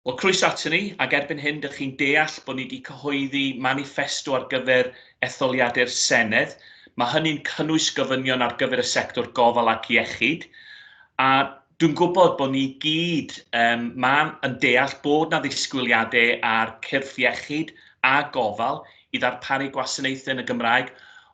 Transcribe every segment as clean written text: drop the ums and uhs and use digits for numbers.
Wel, croeso ato ni, ac erbyn hyn, dych chi'n deall bod ni wedi cyhoeddi manifesto ar gyfer etholiadau'r Senedd. Mae hynny'n cynnwys gofynion ar gyfer y sector gofal ac iechyd. A dwi'n gwybod bod ni gyd yn deall bod na ddisgwyliadau ar cyrff iechyd a gofal i ddarparu gwasanaethau yn y Gymraeg,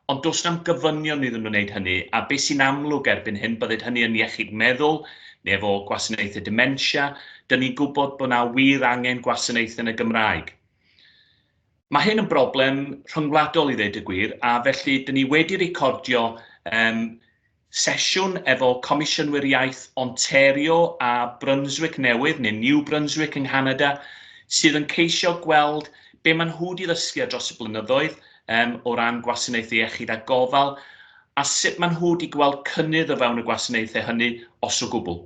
ond does na'm gofynion iddyn nhw wneud hynny, a beth sy'n amlwg erbyn hyn byddai hynny yn iechyd meddwl, neu efo gwasanaethau dementia, dyn ni'n gwybod bod na wir angen gwasanaethau yn y Gymraeg. Mae hyn yn broblem rhyngwladol i ddweud y gwir, a felly dyn ni wedi recordio sesiwn efo Comisiyynwyr Iaith Ontario a Brunswick Newydd, neu New Brunswick yng Nghanada, sydd yn ceisio gweld be maen nhw wedi ddysgu dros y blynyddoedd o ran gwasanaethau iechyd a gofal, a sut maen nhw wedi gweld cynnydd o fewn y gwasanaethau hynny os o gwbl.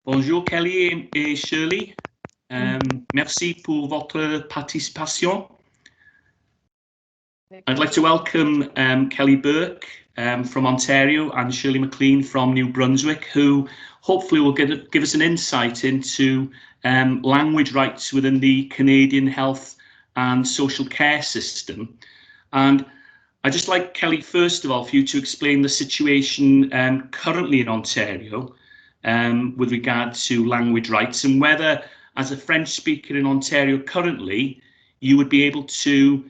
Bonjour Kelly et Shirley, merci pour votre participation. I'd like to welcome Kelly Burke from Ontario and Shirley McLean from New Brunswick, who hopefully will give us an insight into language rights within the Canadian health and social care system. And I'd just like, Kelly, first of all, for you to explain the situation currently in Ontario with regard to language rights, and whether, as a French speaker in Ontario currently, you would be able to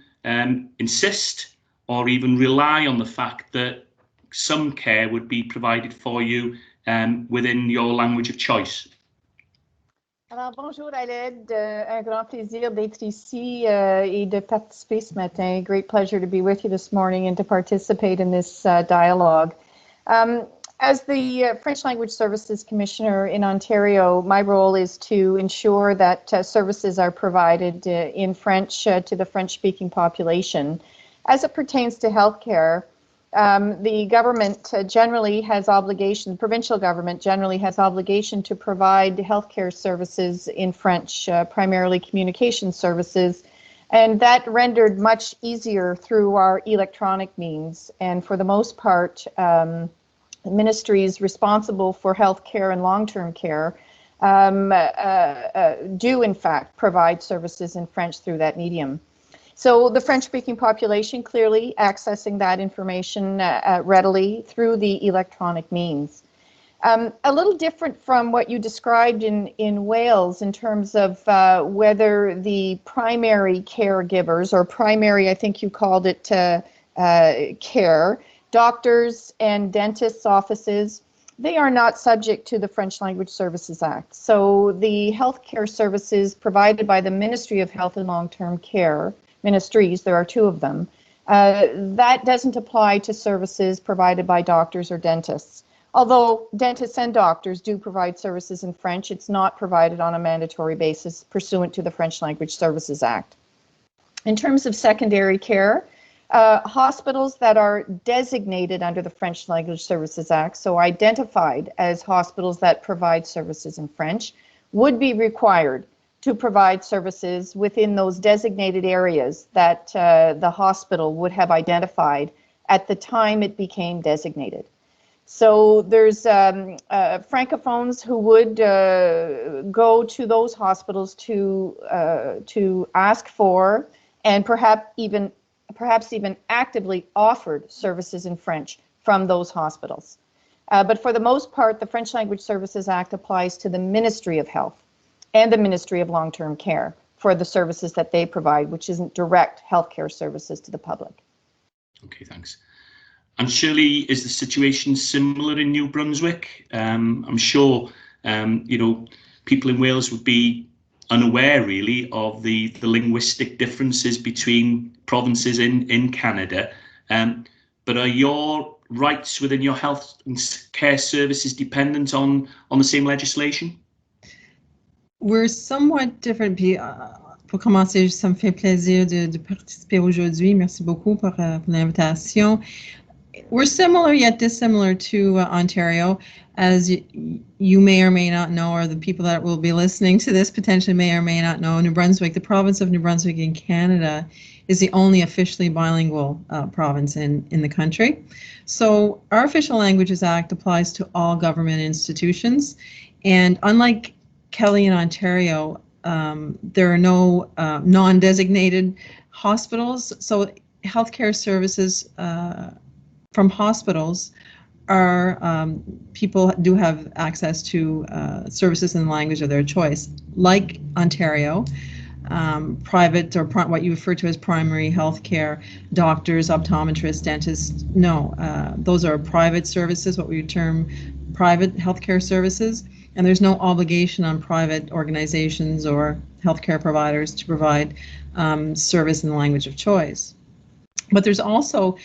insist or even rely on the fact that some care would be provided for you within your language of choice. Alors, bonjour Aled, un grand plaisir d'être ici et de participer ce matin. Great pleasure to be with you this morning and to participate in this dialogue. As the French Language Services Commissioner in Ontario, my role is to ensure that services are provided in French to the French-speaking population. As it pertains to healthcare, the government generally has obligation, the provincial government generally has obligation to provide healthcare services in French, primarily communication services, and that rendered much easier through our electronic means. And for the most part, ministries responsible for healthcare and long-term care do in fact provide services in French through that medium. So the French-speaking population clearly accessing that information readily through the electronic means. A little different from what you described in Wales in terms of whether the primary caregivers, or primary, I think you called it care, doctors and dentists' offices, they are not subject to the French Language Services Act. So the healthcare services provided by the Ministry of Health and Long-Term Care, ministries, there are two of them, that doesn't apply to services provided by doctors or dentists. Although dentists and doctors do provide services in French, it's not provided on a mandatory basis pursuant to the French Language Services Act. In terms of secondary care, hospitals that are designated under the French Language Services Act, so identified as hospitals that provide services in French, would be required to provide services within those designated areas that the hospital would have identified at the time it became designated. So there's francophones who would go to those hospitals to ask for and perhaps even actively offered services in French from those hospitals. But for the most part, the French Language Services Act applies to the Ministry of Health and the Ministry of Long-Term Care for the services that they provide, which isn't direct healthcare services to the public. Okay, thanks. And Shirley, is the situation similar in New Brunswick? I'm sure, people in Wales would be unaware really of the linguistic differences between provinces in Canada. But are your rights within your health and care services dependent on the same legislation? We're somewhat different. Puis, pour commencer, ça me fait plaisir de participer aujourd'hui. Merci beaucoup pour l'invitation. We're similar yet dissimilar to Ontario, as you may or may not know, or the people that will be listening to this potentially may or may not know. New Brunswick, the province of New Brunswick in Canada, is the only officially bilingual province in the country. So our Official Languages Act applies to all government institutions, and unlike Kelly in Ontario, there are no non-designated hospitals, so healthcare services from hospitals are people do have access to services in the language of their choice. Like Ontario, private or what you refer to as primary health care, doctors, optometrists, dentists, no, those are private services, what we term private healthcare services, and there's no obligation on private organizations or healthcare providers to provide service in the language of choice. But there's also,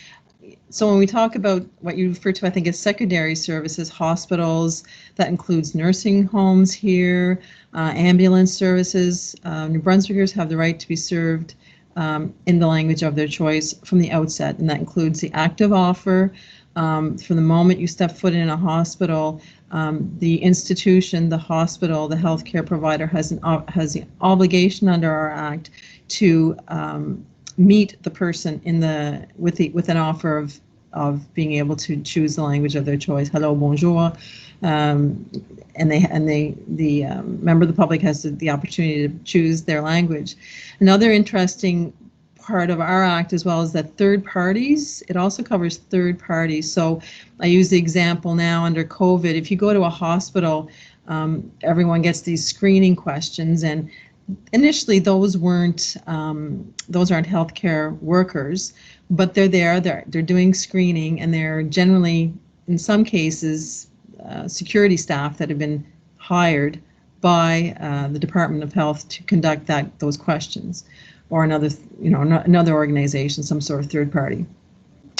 so when we talk about what you refer to, I think, as secondary services, hospitals, that includes nursing homes here, ambulance services. New Brunswickers have the right to be served in the language of their choice from the outset, and that includes the active offer. From the moment you step foot in a hospital, the institution, the hospital, the healthcare provider has the obligation under our Act to meet the person with an offer of being able to choose the language of their choice. Hello, bonjour, and the member of the public has the opportunity to choose their language. Another interesting part of our Act as well is that third parties, it also covers third parties. So I use the example now under COVID. If you go to a hospital, everyone gets these screening questions, and initially those aren't healthcare workers, but they're doing screening, and they're generally, in some cases, security staff that have been hired by the Department of Health to conduct those questions, or another organization, some sort of third party.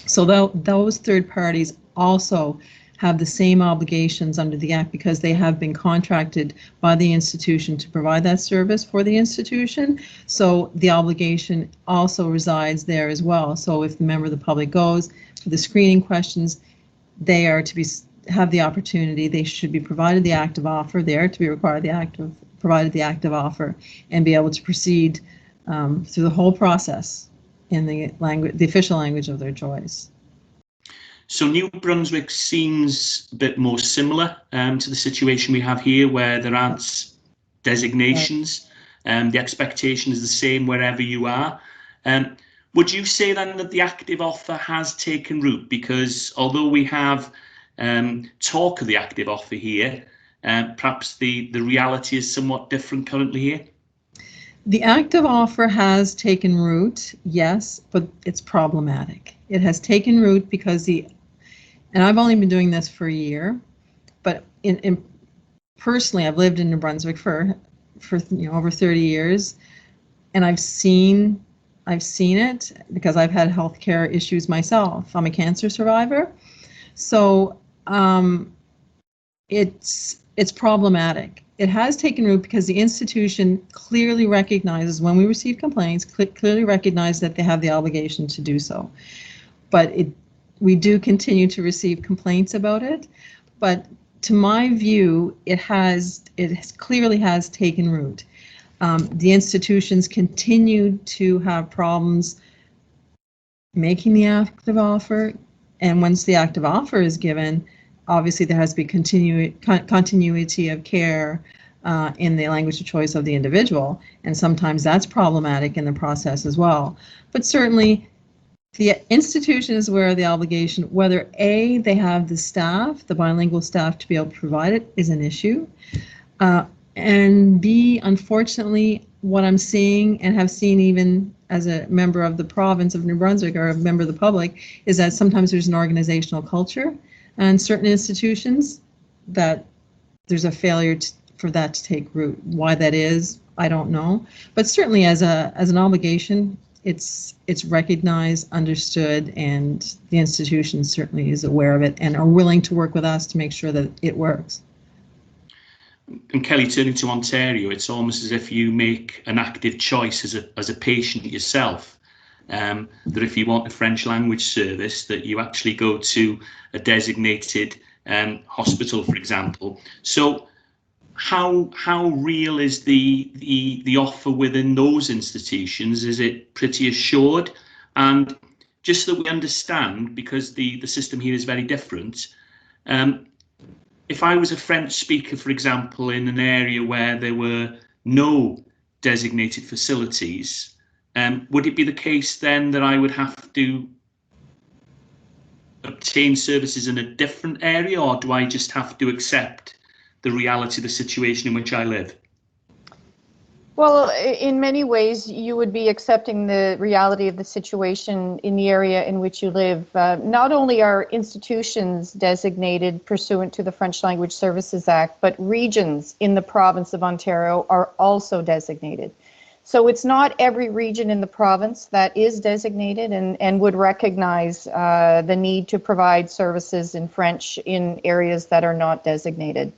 So those third parties also have the same obligations under the Act because they have been contracted by the institution to provide that service for the institution. So the obligation also resides there as well. So if the member of the public goes for the screening questions, they are to have the opportunity, they should be provided the active offer, they are to be provided the active offer, and be able to proceed through the whole process in the official language of their choice. So New Brunswick seems a bit more similar to the situation we have here, where there aren't designations. The expectation is the same wherever you are. Would you say then that the active offer has taken root? Because although we have talk of the active offer here, perhaps the reality is somewhat different currently here? The active offer has taken root, yes, but it's problematic. It has taken root because and I've only been doing this for a year, but personally, I've lived in New Brunswick for over 30 years, and I've seen it because I've had healthcare issues myself. I'm a cancer survivor, so it's problematic. It has taken root because the institution clearly recognizes, when we receive complaints, clearly recognize that they have the obligation to do so. But we do continue to receive complaints about it. But to my view, it clearly has taken root. The institutions continue to have problems making the active offer, and once the active offer is given, obviously there has to be continuity of care in the language of choice of the individual, and sometimes that's problematic in the process as well. But certainly the institution is aware of the obligation. Whether A, they have the staff, the bilingual staff, to be able to provide it is an issue, and B, unfortunately, what I'm seeing and have seen even as a member of the province of New Brunswick or a member of the public is that sometimes there's an organizational culture and certain institutions that there's a failure for that to take root. Why that is, I don't know. But certainly as an obligation, it's recognized, understood, and the institution certainly is aware of it and are willing to work with us to make sure that it works. And Kelly, turning to Ontario, it's almost as if you make an active choice as a patient yourself, that if you want a French language service, that you actually go to a designated hospital, for example. So how real is the offer within those institutions? Is it pretty assured? And just so that we understand, because the system here is very different, if I was a French speaker, for example, in an area where there were no designated facilities, would it be the case then that I would have to obtain services in a different area, or do I just have to accept the reality of the situation in which I live? Well, in many ways, you would be accepting the reality of the situation in the area in which you live. Not only are institutions designated pursuant to the French Language Services Act, but regions in the province of Ontario are also designated. So it's not every region in the province that is designated and would recognize the need to provide services in French in areas that are not designated.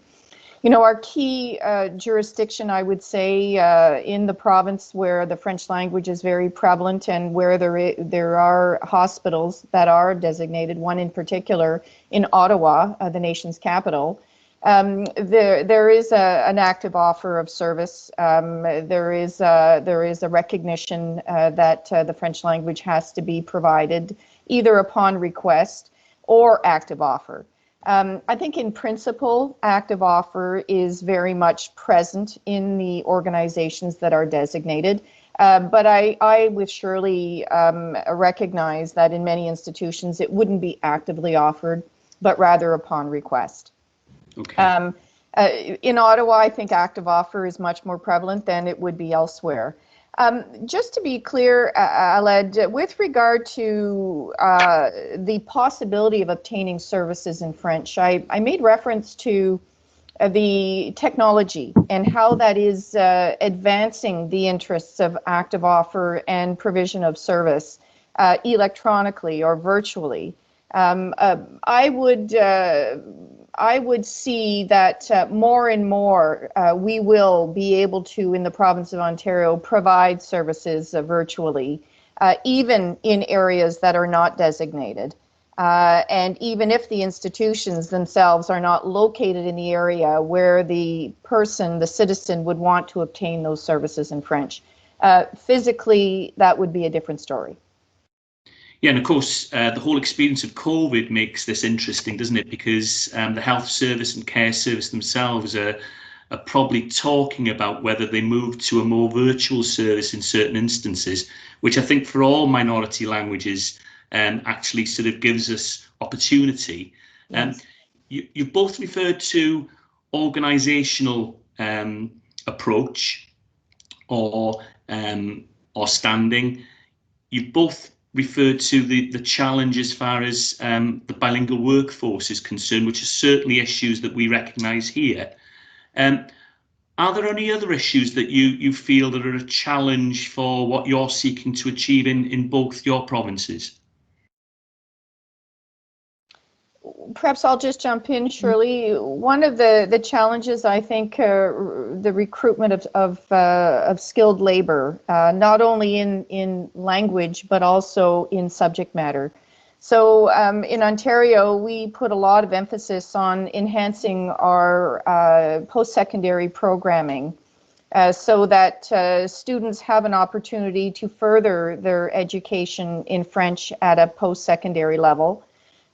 You know, our key jurisdiction, I would say, in the province where the French language is very prevalent and where there are hospitals that are designated, one in particular in Ottawa, the nation's capital, there is an active offer of service. There is a recognition that the French language has to be provided either upon request or active offer. I think in principle, active offer is very much present in the organizations that are designated. But I with Shirley recognize that in many institutions it wouldn't be actively offered, but rather upon request. Okay. In Ottawa, I think active offer is much more prevalent than it would be elsewhere. Just to be clear, Aled, with regard to the possibility of obtaining services in French, I made reference to the technology and how that is advancing the interests of active offer and provision of service electronically or virtually. I would see that more and more we will be able to, in the province of Ontario, provide services virtually, even in areas that are not designated. And even if the institutions themselves are not located in the area where the person, the citizen, would want to obtain those services in French. Physically, that would be a different story. Yeah, and of course, the whole experience of COVID makes this interesting, doesn't it? Because the health service and care service themselves are probably talking about whether they move to a more virtual service in certain instances, which I think for all minority languages actually sort of gives us opportunity. Yes. You've both referred to organisational approach or standing. You've both referred to the challenge as far as the bilingual workforce is concerned, which are certainly issues that we recognise here. Are there any other issues that you feel that are a challenge for what you're seeking to achieve in both your provinces? Perhaps I'll just jump in, Shirley. One of the challenges, I think, the recruitment of skilled labor, not only in language, but also in subject matter. So in Ontario, we put a lot of emphasis on enhancing our post-secondary programming so that students have an opportunity to further their education in French at a post-secondary level.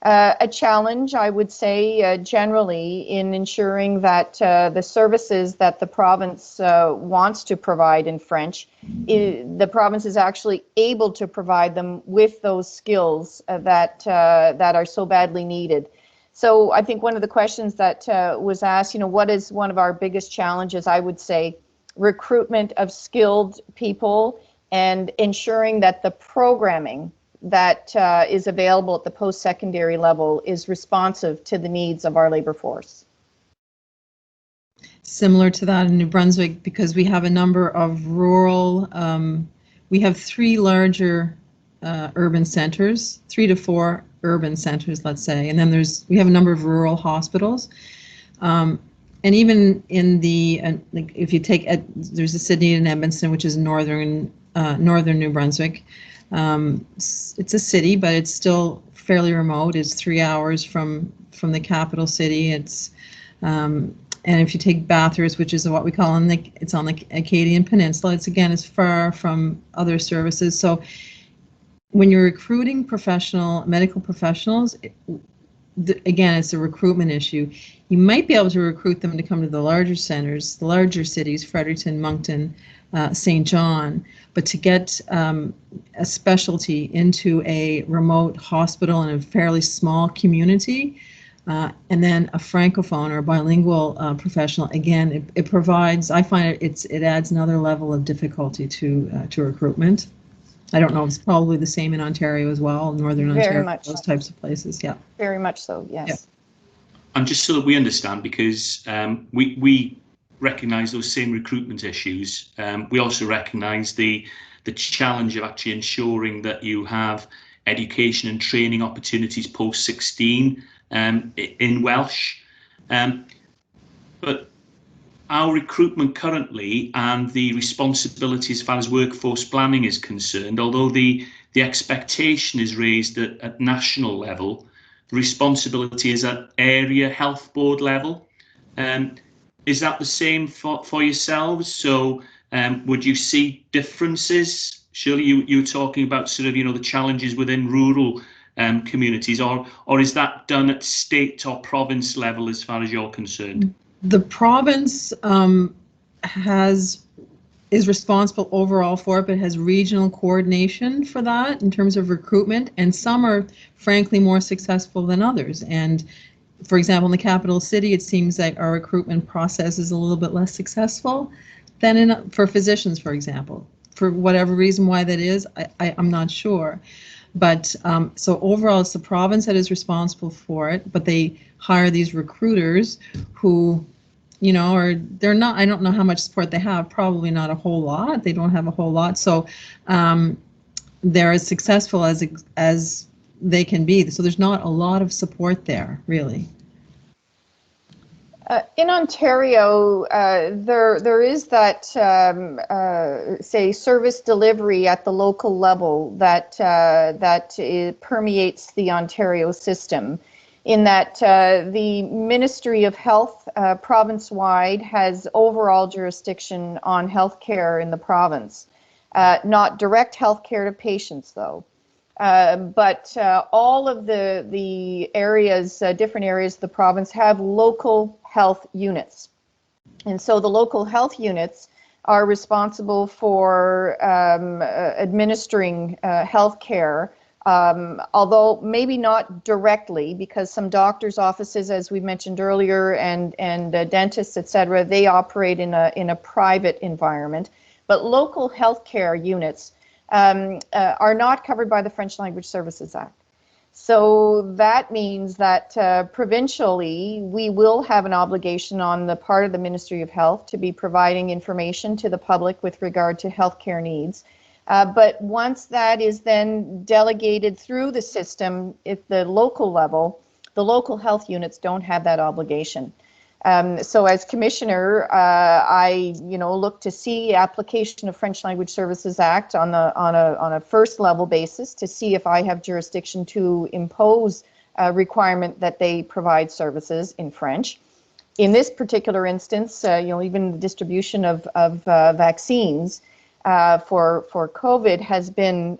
A challenge, I would say, generally in ensuring that the services that the province wants to provide in French, the province is actually able to provide them with those skills that are so badly needed. So I think one of the questions that was asked, you know, what is one of our biggest challenges? I would say recruitment of skilled people and ensuring that the programming that is available at the post-secondary level is responsive to the needs of our labor force. Similar to that in New Brunswick, because we have a number of rural, we have 3 larger urban centers, 3 to 4 urban centers, let's say, and then we have a number of rural hospitals. And even in the, like if you take, there's a city in Edmonton, which is northern New Brunswick. It's a city, but it's still fairly remote. It's 3 hours from the capital city. It's And if you take Bathurst, which is what we call it's on the Acadian Peninsula, it's far from other services. So when you're recruiting medical professionals, again, it's a recruitment issue. You might be able to recruit them to come to the larger centers, the larger cities, Fredericton, Moncton, St. John, but to get a specialty into a remote hospital in a fairly small community, and then a francophone or bilingual professional, again, it provides, I find it adds another level of difficulty to recruitment. I don't know if it's probably the same in Ontario as well, Northern Very Ontario, much. those types of places, yeah. Very much so, yes. Yeah. And just so that we understand, because we recognise those same recruitment issues, we also recognise the challenge of actually ensuring that you have education and training opportunities post 16 in Welsh. But our recruitment currently and the responsibility as far as workforce planning is concerned, although the expectation is raised at national level, the responsibility is at area health board level. Is that the same for yourselves? So would you see differences? Surely you were talking about sort of, the challenges within rural communities, or is that done at state or province level as far as you're concerned? The province is responsible overall for it, but has regional coordination for that in terms of recruitment, and some are frankly more successful than others. And for example, in the capital city, it seems that our recruitment process is a little bit less successful than for physicians, for example. For whatever reason why that is, I'm not sure. But so overall, it's the province that is responsible for it, but they hire these recruiters who, they're not, I don't know how much support they have, probably not a whole lot. They don't have a whole lot. So they're as successful as they can be. So there's not a lot of support there, really. In Ontario, there is that, say, service delivery at the local level that permeates the Ontario system, in that the Ministry of Health province-wide has overall jurisdiction on healthcare in the province. Not direct healthcare to patients, though. But all of the areas, different areas of the province have local health units. And so the local health units are responsible for administering health care, although maybe not directly, because some doctors' offices, as we mentioned earlier, and dentists, etc., they operate in a private environment. But local healthcare units are not covered by the French Language Services Act. So that means that provincially, we will have an obligation on the part of the Ministry of Health to be providing information to the public with regard to healthcare needs. But once that is then delegated through the system at the local level, the local health units don't have that obligation. So as Commissioner, I look to see application of French Language Services Act on a first level basis to see if I have jurisdiction to impose a requirement that they provide services in French. In this particular instance, even the distribution of vaccines for COVID has been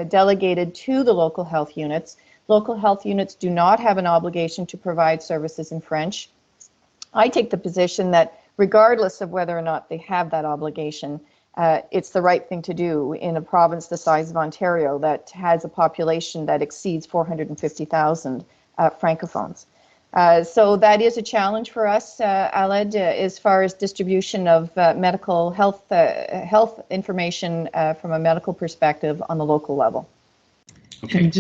delegated to the local health units. Local health units do not have an obligation to provide services in French. I take the position that regardless of whether or not they have that obligation, it's the right thing to do in a province the size of Ontario that has a population that exceeds 450,000 francophones. So that is a challenge for us, Aled, as far as distribution of medical health information from a medical perspective on the local level. Okay. And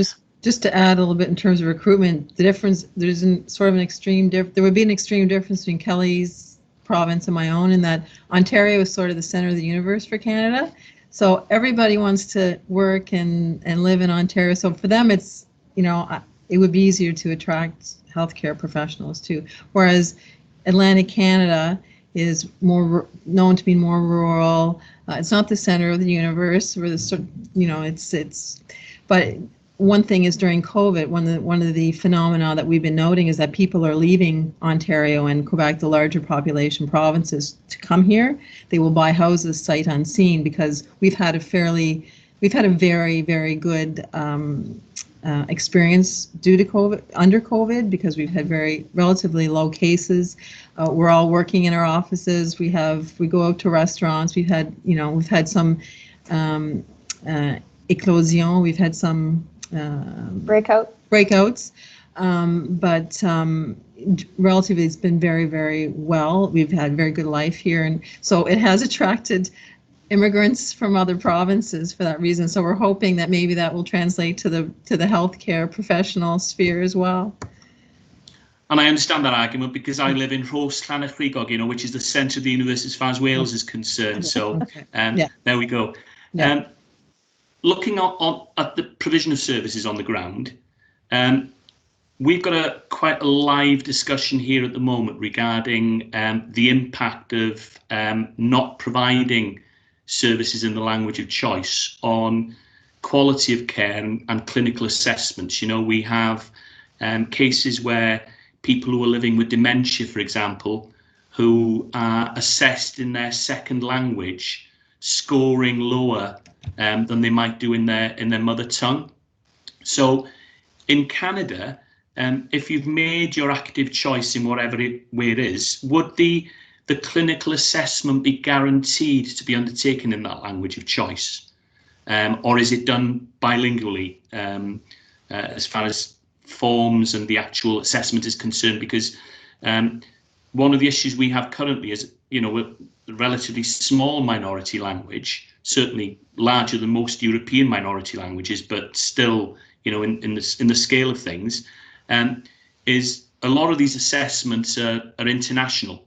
just to add a little bit in terms of recruitment, the difference, there would be an extreme difference between Kelly's province and my own, in that Ontario is sort of the center of the universe for Canada. So everybody wants to work and live in Ontario. So for them, it's, it would be easier to attract healthcare professionals too. Whereas Atlantic Canada is more known to be more rural. It's not the center of the universe, where but one thing is during COVID, one of the phenomena that we've been noting is that people are leaving Ontario and Quebec, the larger population provinces, to come here. They will buy houses sight unseen because we've had a very, very good experience due to COVID, under COVID, because we've had very relatively low cases. We're all working in our offices. We go out to restaurants. We've had some éclosion. We've had some breakouts, but relatively it's been very, very well. We've had very good life here, and so it has attracted immigrants from other provinces for that reason. So we're hoping that maybe that will translate to the healthcare professional sphere as well. And I understand that argument because I live in Rhos Llanelli, which is the centre of the universe as far as Wales is concerned. So there we go. Yeah. Looking at the provision of services on the ground, we've got quite a live discussion here at the moment regarding the impact of not providing services in the language of choice on quality of care and clinical assessments. We have cases where people who are living with dementia, for example, who are assessed in their second language, scoring lower than they might do in their mother tongue. So in Canada, if you've made your active choice in whatever way it is, would the clinical assessment be guaranteed to be undertaken in that language of choice? Or is it done bilingually as far as forms and the actual assessment is concerned? Because one of the issues we have currently is, a relatively small minority language, certainly larger than most European minority languages, but still, in the scale of things, is a lot of these assessments are international.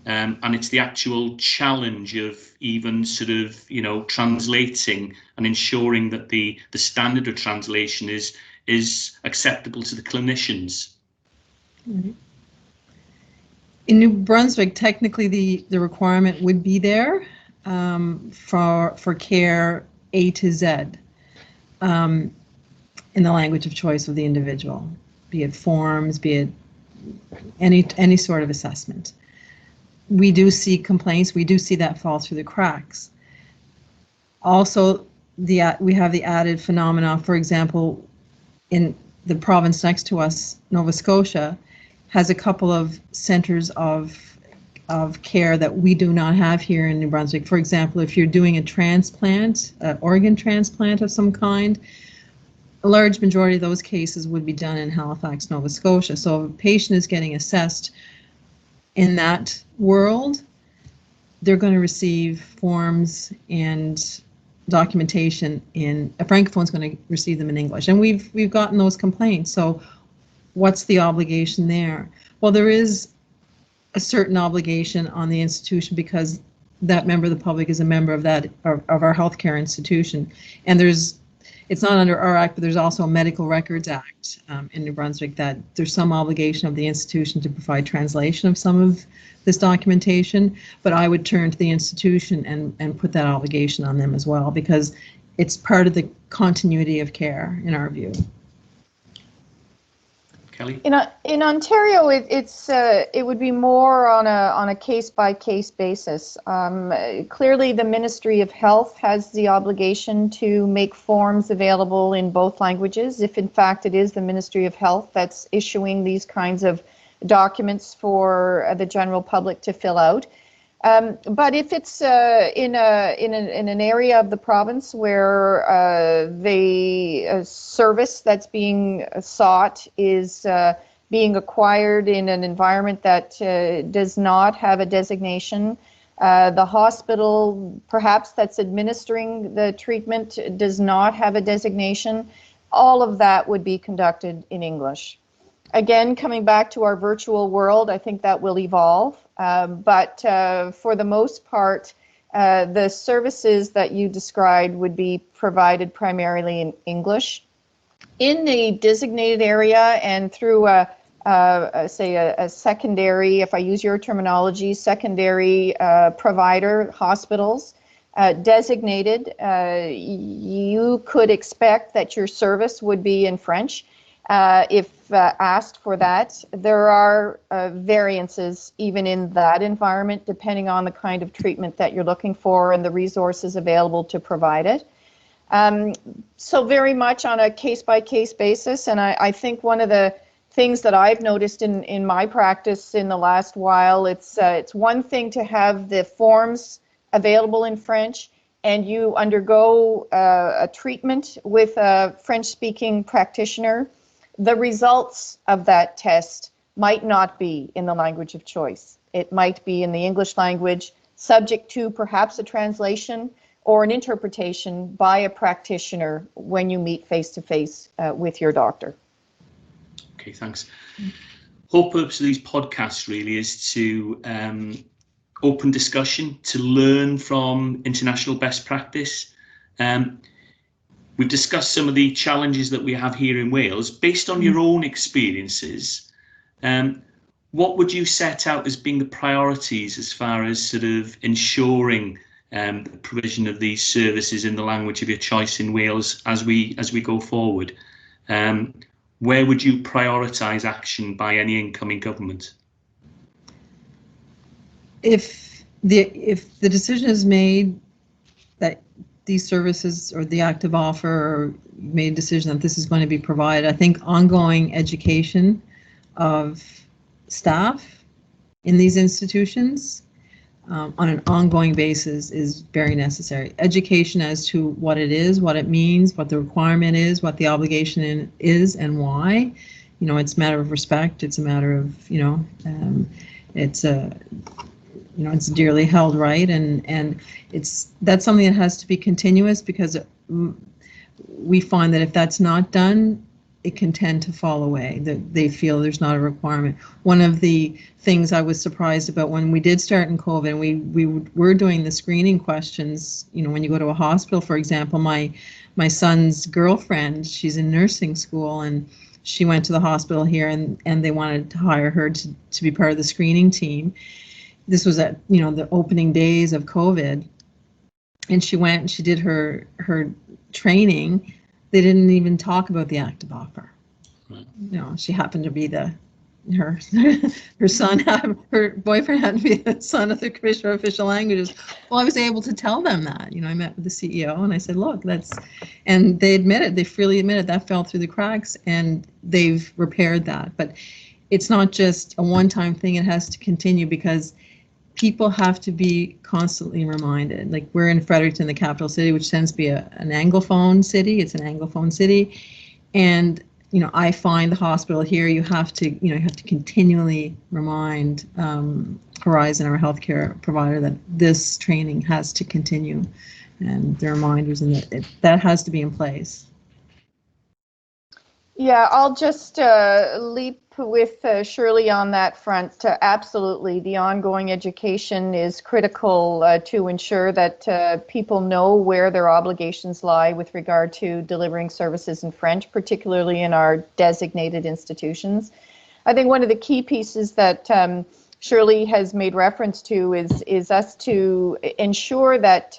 And it's the actual challenge of even sort of, translating and ensuring that the standard of translation is acceptable to the clinicians. Mm-hmm. In New Brunswick, technically the requirement would be there for care A to Z in the language of choice of the individual, be it forms, be it any sort of assessment. We do see complaints. We do see that fall through the cracks. Also, we have the added phenomena. For example, in the province next to us, Nova Scotia, has a couple of centers of care that we do not have here in New Brunswick. For example, if you're doing a transplant, organ transplant of some kind, a large majority of those cases would be done in Halifax, Nova Scotia. So if a patient is getting assessed in that world, they're going to receive forms and documentation a Francophone is going to receive them in English. And we've gotten those complaints. So what's the obligation there? Well, there is a certain obligation on the institution because that member of the public is a member of our healthcare institution. And it's not under our act, but there's also a Medical Records Act in New Brunswick that there's some obligation of the institution to provide translation of some of this documentation, but I would turn to the institution and put that obligation on them as well, because it's part of the continuity of care in our view. Kelly? In Ontario, it would be more on a case-by-case basis. Clearly, the Ministry of Health has the obligation to make forms available in both languages, if in fact it is the Ministry of Health that's issuing these kinds of documents for the general public to fill out. But if it's in an area of the province where the service that's being sought is being acquired in an environment that does not have a designation, the hospital perhaps that's administering the treatment does not have a designation, all of that would be conducted in English. Again, coming back to our virtual world, I think that will evolve. But for the most part, the services that you described would be provided primarily in English. In the designated area and through say a secondary, if I use your terminology, secondary provider, hospitals, designated, you could expect that your service would be in French if asked for that. There are variances even in that environment, depending on the kind of treatment that you're looking for and the resources available to provide it. So very much on a case-by-case basis, and I think one of the things that I've noticed in my practice in the last while, it's one thing to have the forms available in French and you undergo a treatment with a French-speaking practitioner. The results of that test might not be in the language of choice. It might be in the English language, subject to perhaps a translation or an interpretation by a practitioner when you meet face-to-face with your doctor. Okay, thanks. Whole purpose of these podcasts really is to open discussion, to learn from international best practice. We've discussed some of the challenges that we have here in Wales. Based on your own experiences, what would you set out as being the priorities as far as sort of ensuring the provision of these services in the language of your choice in Wales as we go forward? Where would you prioritise action by any incoming government? If the decision is made that these services or the active offer, or made a decision that this is going to be provided, I think ongoing education of staff in these institutions on an ongoing basis is very necessary. Education as to what it is, what it means, what the requirement is, what the obligation is, and why. You know, it's a matter of respect. It's a matter of, it's a, it's a dearly held right, and that's something that has to be continuous, because we find that if that's not done, it can tend to fall away, that they feel there's not a requirement. One of the things I was surprised about when we did start in COVID, and we were doing the screening questions, when you go to a hospital, for example, my son's girlfriend, she's in nursing school, and she went to the hospital here, and they wanted to hire her to be part of the screening team. This was at, the opening days of COVID, and she went and she did her training. They didn't even talk about the active offer. Right. She happened to be her son, her boyfriend had to be the son of the Commissioner of Official Languages. Well, I was able to tell them that. I met with the CEO and I said, look, and they freely admitted that fell through the cracks, and they've repaired that. But it's not just a one-time thing, it has to continue, because people have to be constantly reminded. Like, we're in Fredericton, the capital city, which tends to be an Anglophone city. It's an Anglophone city, and I find the hospital here, you have to continually remind Horizon, our healthcare provider, that this training has to continue, and the reminders, and that has to be in place. Yeah, I'll just leap with Shirley on that front. Absolutely, the ongoing education is critical to ensure that people know where their obligations lie with regard to delivering services in French, particularly in our designated institutions. I think one of the key pieces that Shirley has made reference to is us to ensure that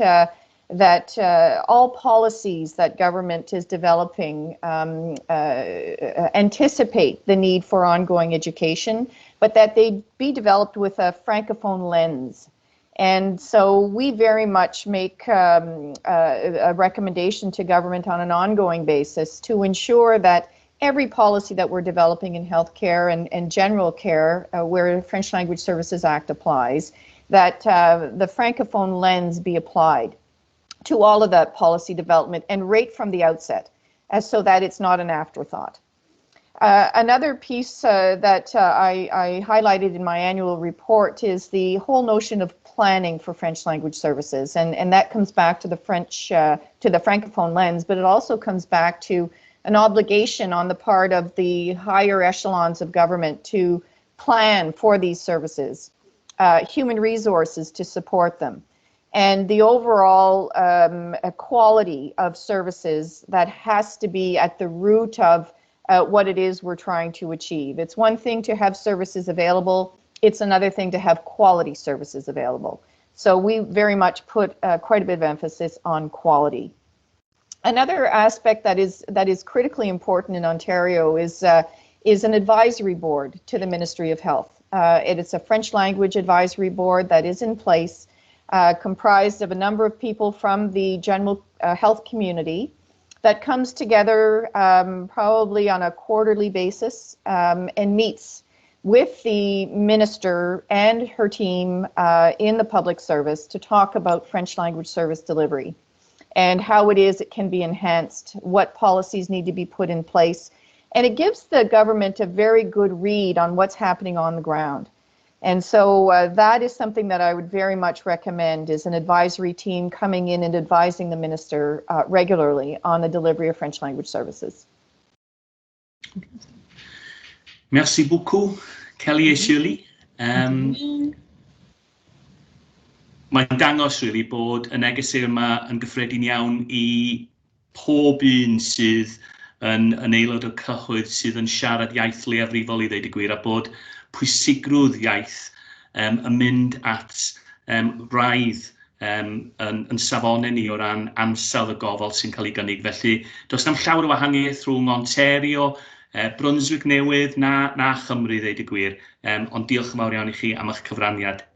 all policies that government is developing anticipate the need for ongoing education, but that they be developed with a Francophone lens. And so we very much make a recommendation to government on an ongoing basis to ensure that every policy that we're developing in healthcare and general care, where the French Language Services Act applies, that the Francophone lens be applied to all of that policy development, and right from the outset, so that it's not an afterthought. Another piece that I highlighted in my annual report is the whole notion of planning for French language services, and that comes back to the Francophone lens, but it also comes back to an obligation on the part of the higher echelons of government to plan for these services, human resources to support them, and the overall quality of services that has to be at the root of what it is we're trying to achieve. It's one thing to have services available, it's another thing to have quality services available. So we very much put quite a bit of emphasis on quality. Another aspect that is critically important in Ontario is an advisory board to the Ministry of Health. It is a French language advisory board that is in place, comprised of a number of people from the general health community that comes together probably on a quarterly basis and meets with the minister and her team in the public service to talk about French language service delivery and how it can be enhanced, what policies need to be put in place. And it gives the government a very good read on what's happening on the ground. And so that is something that I would very much recommend, is an advisory team coming in and advising the minister regularly on the delivery of French language services. Merci beaucoup, Kelly a Shirley. Mae'n dangos really bod y negeswyr yma yn gyffredin iawn I pob un sydd yn aelod o cyhoedd sydd yn siarad iaith leiafrifol I ddweud y gwir, a bod pwysigrwydd iaith yn mynd at raidd yn safonau ni o ran ansawdd y gofal sy'n cael ei gynnig. Felly, does na'm llawer o wahaniaeth rhwng Ontario, Brunswick Newydd na Chymru ddweud y gwir, ond diolch yn fawr iawn I chi am eich cyfraniad